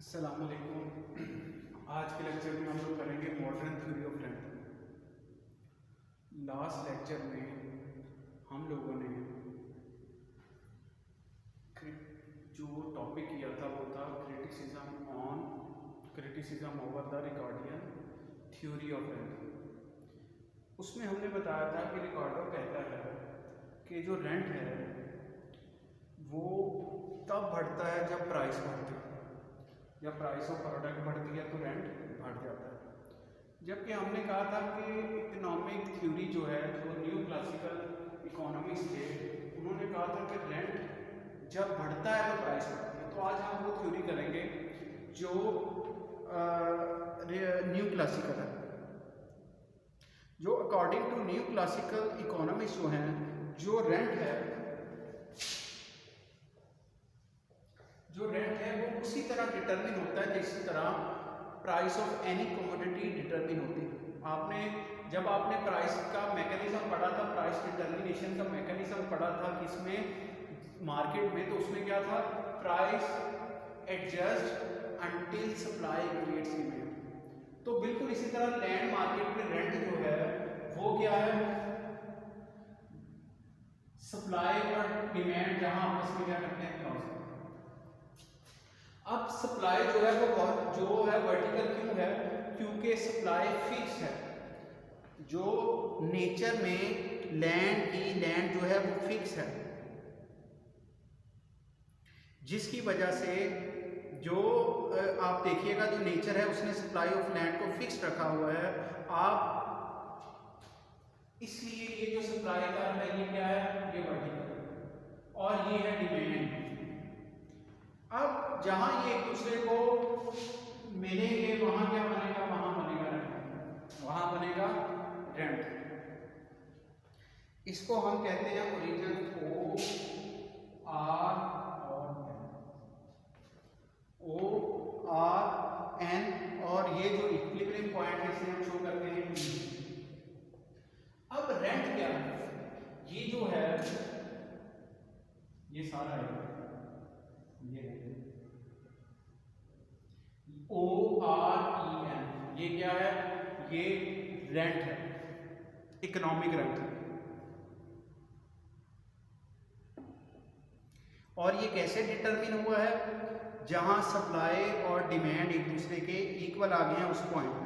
अस्सलाम वालेकुम। आज के लेक्चर में हम लोग करेंगे modern theory of rent. Last lecture में हम लोगों ने जो टॉपिक किया था वो था criticism over the Ricardian theory of rent. उसमें हमने बताया था कि रिकॉर्डो कहता है कि जो रेंट है वो तब बढ़ता है जब प्राइस बढ़ती है। जब प्राइस ऑफ प्रोडक्ट बढ़ती है तो रेंट बढ़ जाता है। जबकि हमने कहा था कि इकोनॉमिक थ्योरी जो है, जो न्यू क्लासिकल इकोनॉमिक्स थे, उन्होंने कहा था कि रेंट जब बढ़ता है तो प्राइस बढ़ती है। तो आज हम वो थ्योरी करेंगे जो न्यू क्लासिकल है। जो according to new classical economics जो हैं, जो रेंट है वो उसी तरह डिटरमिन होता है जिस तरह price of any commodity determine होती है। जब आपने प्राइस का मैकेनिज्म पढ़ा था, प्राइस डिटर्मिनेशन का मैकेनिज्म पढ़ा था किसमें, मार्केट में, तो उसमें क्या था, price adjust until supply creates demand. तो बिल्कुल इसी तरह लैंड मार्केट में रेंट जो है वो क्या है, सप्लाई और डिमांड जहां आपस में क्या करते हैं, अब सप्लाई जो है वो वर्टिकल क्यों है, क्योंकि सप्लाई फिक्स है। जो नेचर में लैंड जो है वो फिक्स है, जिसकी वजह से जो आप देखिएगा जो नेचर है उसने सप्लाई ऑफ लैंड को फिक्स रखा हुआ है। इसलिए ये जो सप्लाई का है ये क्या है, ये वर्टिकल और ये है डिमांड। अब जहां ये एक दूसरे को मिलेंगे वहां क्या बनेगा, वहां बनेगा रेंट। इसको हम कहते हैं ओरिजिन O R N, और ये जो इक्विलिब्रियम पॉइंट है इसे हम शो करते हैं E। अब रेंट क्या है, ये जो है ये सारा है, ये OREN, ये क्या है, ये रेंट है, इकोनॉमिक रेंट। और ये कैसे डिटरमिन हुआ है, जहां सप्लाई और डिमांड एक दूसरे के इक्वल आ गए हैं उस पॉइंट पे।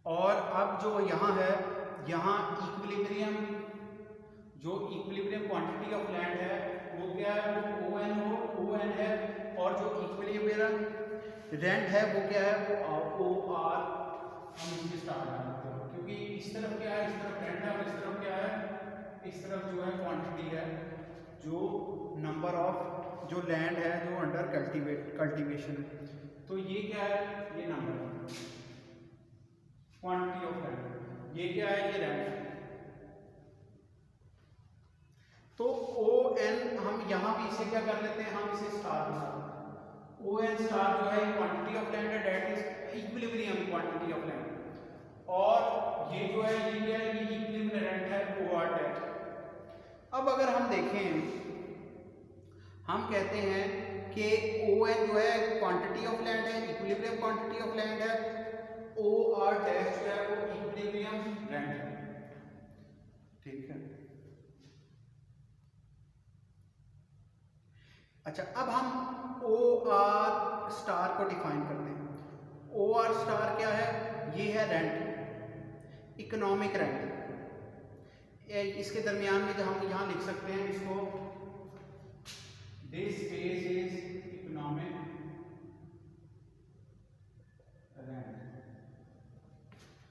और अब जो यहाँ है, यहाँ इक्विलिब्रियम क्वांटिटी ऑफ लैंड है वो क्या है, वो ON है, और जो इक्विलिब्रियम रेंट है वो क्या है, वो OR हम इसके स्टार्ट करते हैं, क्योंकि इस तरफ क्या है, इस तरफ रेंट है, और इस तरफ क्या है, इस तरफ जो है क्वांटिटी है, जो नंबर ऑफ जो लैंड है जो अंडर कल्टीवेशन है। तो ये क्या है, ये नंबर है, क्वांटिटी ऑफ लैंड, ये क्या है, ये रेंट। तो ON हम यहां भी इसे क्या कर लेते हैं, हम इसे स्टार बना लेते हैं। ON स्टार जो है क्वांटिटी ऑफ लैंड है, that is equilibrium quantity of land, और ये जो है ये क्या है, ये इक्विलिब्रियम रेंट है, OR डैट। अब अगर हम देखें, हम कहते हैं कि ON जो है क्वांटिटी ऑफ लैंड है, इक्विलिब्रियम क्वांटिटी ऑफ लैंड है, OR डैश जो है वो इक्विलिब्रियम रेंट है। ठीक है, अच्छा अब हम OR स्टार को डिफाइन करते हैं। OR स्टार क्या है, ये है रेंट, इकोनॉमिक रेंट। इसके दरमियान में जो हम यहां लिख सकते हैं इसको, this phase is economic rent,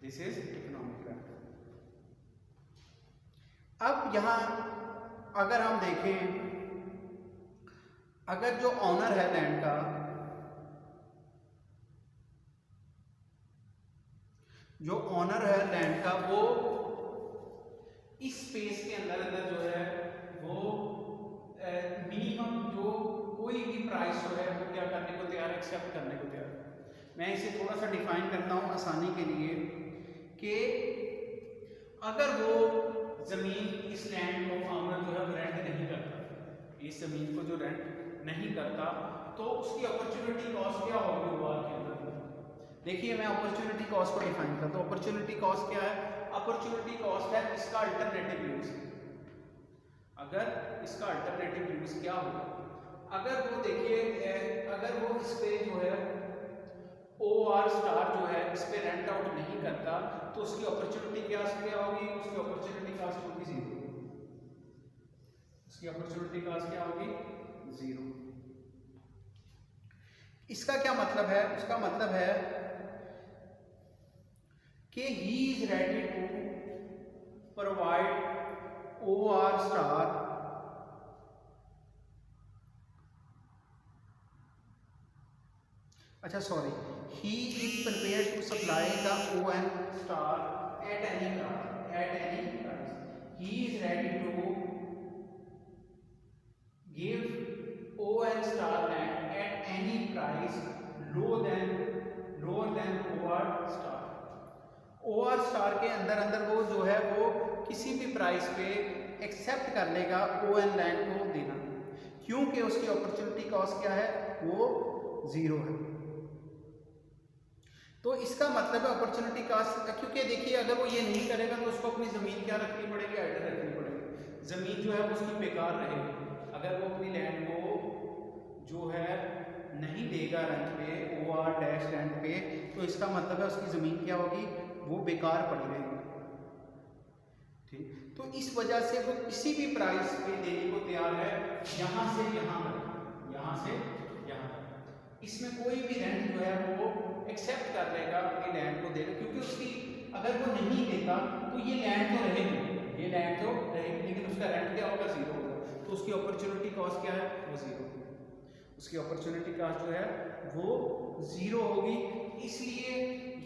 this is economic rent. अब यहां अगर हम देखें, अगर जो ऑनर है लैंड का, वो इस स्पेस के अंदर जो है वो मिनिमम जो कोई भी प्राइस जो है वो क्या करने को तैयार, एक्सेप्ट करने को तैयार। मैं इसे थोड़ा सा डिफाइन करता हूं आसानी के लिए, कि अगर वो जमीन, इस लैंड को ऑनर जो है रेंट नहीं करता तो उसकी अपॉर्चुनिटी कॉस्ट क्या होगी ओआर के अंदर। देखिए मैं अपॉर्चुनिटी कॉस्ट को डिफाइन करता हूँ। अपॉर्चुनिटी कॉस्ट क्या है? अपॉर्चुनिटी कॉस्ट है इसका अल्टरनेटिव यूज। अगर इसका अल्टरनेटिव यूज क्या होगा, अगर वो देखिए अगर वो इस पे जो है ओ आर स्टार जो है इस पे रेंट आउट नहीं करता तो उसकी अपॉर्चुनिटी क्या होगी? उसकी अपॉर्चुनिटी कॉस्ट होगी 0। उसकी अपॉर्चुनिटी कॉस्ट क्या होगी? 0। इसका क्या मतलब है? उसका मतलब है कि he is ready to provide O R star अच्छा sorry, he is prepared to supply the ON star at any price. He is ready to give ON star land at any price lower than OR star. OR star के अंदर वो जो है वो किसी भी price पे एक्सेप्ट कर लेगा ON लैंड को देना, क्योंकि उसकी अपॉर्चुनिटी कॉस्ट क्या है? वो 0 है। तो इसका मतलब है अपॉर्चुनिटी कॉस्ट, क्योंकि देखिए अगर वो ये नहीं करेगा तो उसको अपनी ज़मीन क्या रखनी पड़ेगी? आइडल रखनी पड़ेगी। ज़मीन जो है वो उसकी बेकार रहेगी। अगर वो अपनी लैंड को जो है नहीं देगा रेंट पे, OR डैश रेंट पे, तो इसका मतलब है उसकी ज़मीन क्या होगी? वो बेकार पड़ी रहेगी। ठीक, तो इस वजह से वो किसी भी प्राइस पे देने को तैयार है, यहाँ से यहाँ तक, यहाँ से यहाँ तक। इसमें कोई भी रेंट जो है वो एक्सेप्ट कर लेगा अपनी लैंड को देगा, क्योंकि उसकी अगर वो नहीं देता तो ये लैंड तो रहेगी, ये लैंड तो रहेगी, लेकिन उसका रेंट क्या होगा? 0 होगा। तो उसकी अपॉर्चुनिटी कॉस्ट क्या है? वो 0। उसकी अपॉर्चुनिटी कॉस्ट जो है वो 0 होगी। इसलिए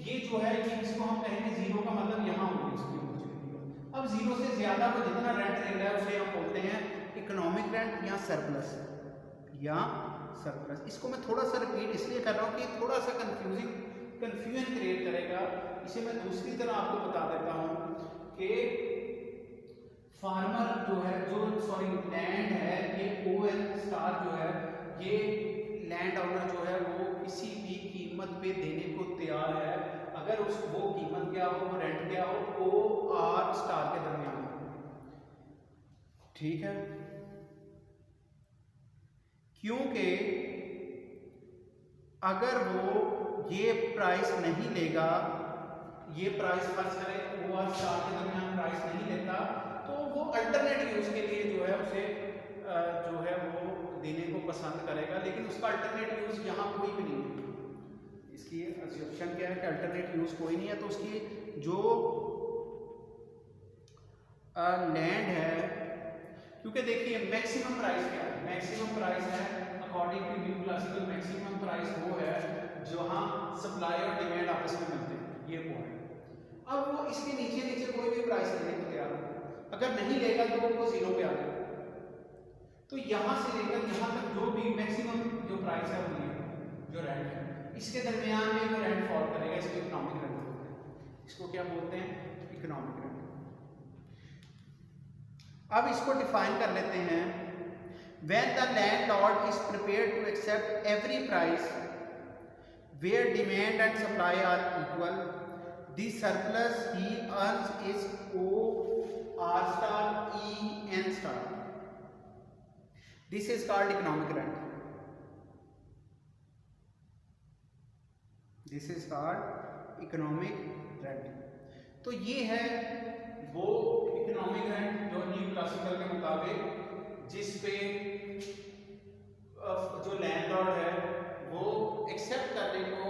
ये जो है ये इसको हम कहेंगे 0 का मतलब यहाँ होगी उसकी अपॉर्चुनिटी कॉस्ट। अब 0 से ज़्यादा को जितना रेंट दे रहा है उसे हम बोलते हैं इकोनॉमिक रेंट या सरप्लस, या सरप्लस। इसको मैं थोड़ा सा रिपीट इसलिए कर रहा हूँ कि थोड़ा सा कंफ्यूजन क्रिएट करेगा। इसे मैं दूसरी तरह आपको बता देता हूँ कि फार्मर जो है लैंड है, ये ON स्टार जो है, ये लैंड ओनर जो है वो किसी भी कीमत पे देने को तैयार है, अगर वो कीमत क्या हो, वो रेंट क्या हो, OR स्टार के दरमियान। ठीक है, क्योंकि अगर वो ये प्राइस नहीं लेगा, ये प्राइस फर्स्ट करें OR स्टार के दरमियान प्राइस नहीं लेता, तो वो अल्टरनेट यूज के लिए जो है उसे जो है वो देने को पसंद करेगा, लेकिन उसका अल्टरनेट यूज यहाँ कोई भी नहीं है। इसकी ऑप्शन क्या है कि अल्टरनेट यूज कोई नहीं है, तो उसकी जो लैंड है, क्योंकि देखिए मैक्सिमम प्राइस क्या है? मैक्सिमम प्राइस है according to new classical, maximum price वो है जहाँ सप्लाई और डिमांड आपस में मिलते हैं, ये पॉइंट। अब वो इसके नीचे कोई भी प्राइस लेने को तैयार हो, अगर नहीं लेगा तो वो 0 पे आ जाएगा। तो यहाँ से लेकर यहाँ तक जो भी मैक्सिमम जो प्राइस है वो जो रेंट है, इसके दरमियान में जो रेंट फॉल करेगा इसको इकोनॉमिक रेंट बोलते हैं। इसको क्या बोलते हैं? Economic rent. अब इसको डिफाइन कर लेते हैं। When the landlord is prepared to accept every price where demand and supply are equal, the surplus he earns is OR star EN star. This is called economic rent. This is called economic rent. तो ये है वो economic rent जो new classical के मुताबिक जिस पे जो लैंडलॉर्ड है वो एक्सेप्ट करने को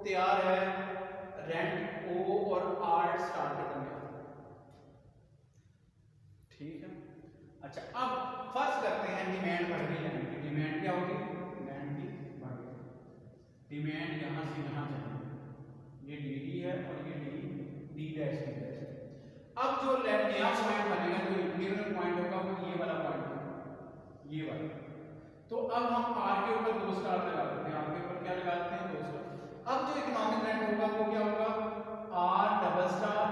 तैयार है रेंट O और R स्टार के दरमियान। ठीक है, अच्छा अब फर्स्ट करते हैं डिमांड बढ़ गई लैंड की। डिमांड क्या होगी? लैंड की बढ़ गई। डिमांड यहाँ से यहाँ जाएगी, ये DD है और ये D डैश D डैश। अब जो नया पॉइंट बनेगा, जो इंक्रीमेंट पॉइंट होगा वो ये वाला पॉइंट होगा, ये वाला। तो अब हम R के ऊपर 2 स्टार लगा देते हैं, R के ऊपर क्या लगाते हैं? 2 स्टार। अब जो इकोनॉमिक रेंट होगा वो क्या होगा? R डबल स्टार,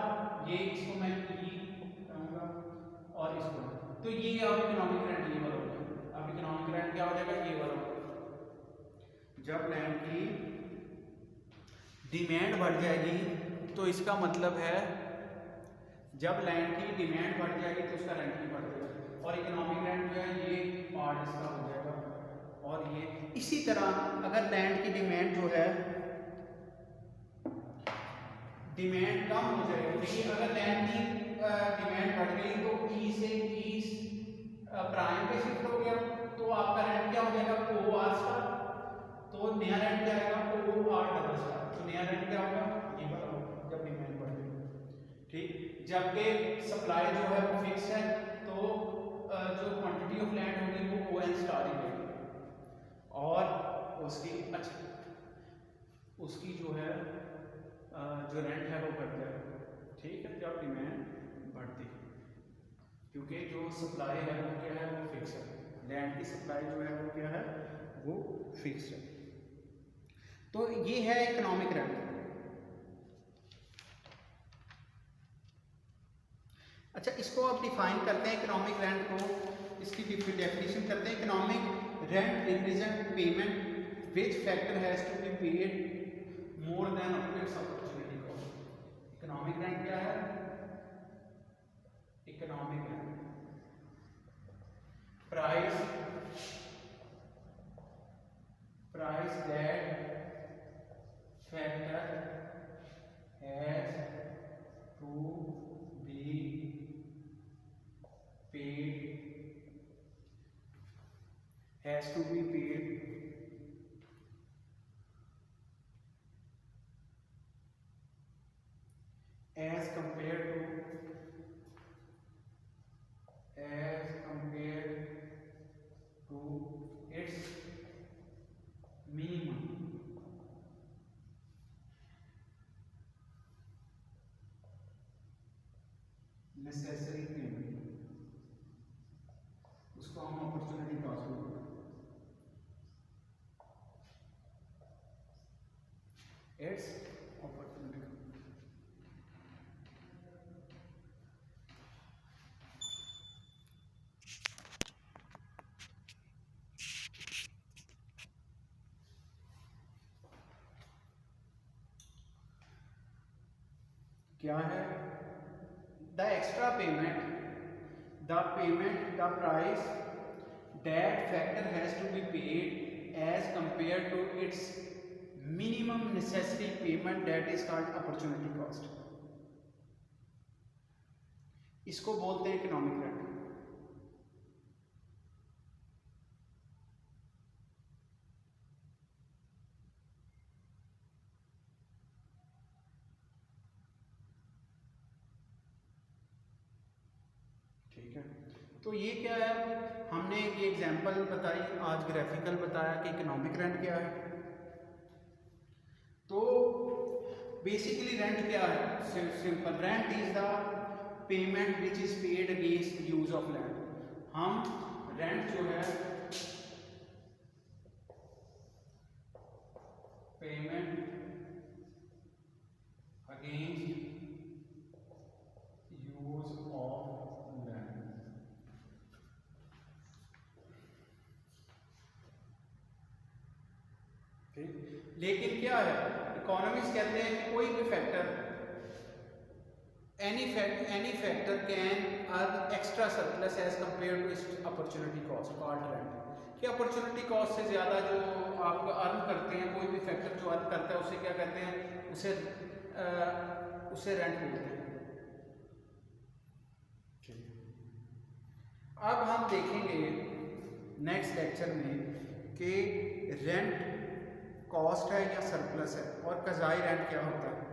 ये इसको मैं E कहूँगा और इसको, तो ये अब इकोनॉमिक रेंट ये वाला होगा। अब इकोनॉमिक रेंट क्या हो जाएगा, ये वाला। जब लैंड की डिमांड बढ़ जाएगी तो इसका मतलब है, जब लैंड की डिमांड बढ़ जाएगी तो उसका रेंट भी बढ़ जाएगा, और इकोनॉमिक रेंट जो है ये पार्ट इसका हो जाएगा। और ये इसी तरह अगर लैंड की डिमांड जो है, डिमांड कम हो जाएगी, देखिए अगर लैंड की डिमांड बढ़ गई तो ई से ईस्ट प्राइम पे शिफ्ट हो गया, तो आपका रेंट क्या हो जाएगा, ओ आर स्टार। तो नया रेंट क्या आएगा, ओ आर डबल स्टार। तो नया रेंट क्या होगा, ये वाला होगा जब डिमांड बढ़ गई। ठीक, जबकि सप्लाई जो है वो फिक्स है, तो जो क्वांटिटी ऑफ लैंड होगी वो ओ एन स्टार ही रहेगी, और उसकी उसकी जो है जो रेंट है वो बढ़ जाएगा। ठीक है, जब डिमांड बढ़ती है, क्योंकि जो सप्लाई है वो क्या है, वो फिक्स है। लैंड की सप्लाई जो है वो क्या है, वो फिक्स है। तो ये है इकोनॉमिक रेंट। अच्छा, इसको आप डिफाइन करते हैं इकोनॉमिक रेंट को, इसकी डेफिनेशन करते हैं। Economic rent represent payment which factor has to be paid more than its opportunity cost. Economic rent क्या है, economic rent price that factor has to be paid as compared to its minimum necessary payment। उसको हम opportunity cost बोलते हैं। It's opportunity. क्या है, the extra payment, the price that factor has to be paid as compared to its minimum necessary payment, that is called opportunity cost। इसको बोलते हैं economic rent. ठीक है, तो ये क्या है, हमने ये एग्जांपल बताई, आज ग्राफिकल बताया कि इकोनॉमिक रेंट क्या है। तो बेसिकली रेंट क्या है, simple, rent is the payment which is paid against use of land. हम रेंट जो है, payment against use of land. ठीक, लेकिन क्या है, इकोनॉमिक्स कहते हैं कि कोई भी factor, any factor can earn extra surplus as compare to its opportunity cost called rent. कि अपॉर्चुनिटी कॉस्ट से ज़्यादा जो आप अर्न करते हैं, कोई भी फैक्टर जो अर्न करता है उसे क्या कहते हैं, उसे रेंट बोलते हैं। अब हम देखेंगे नेक्स्ट लेक्चर में कि रेंट कॉस्ट है या सरप्लस है, और कज़ाई रेंट क्या होता है।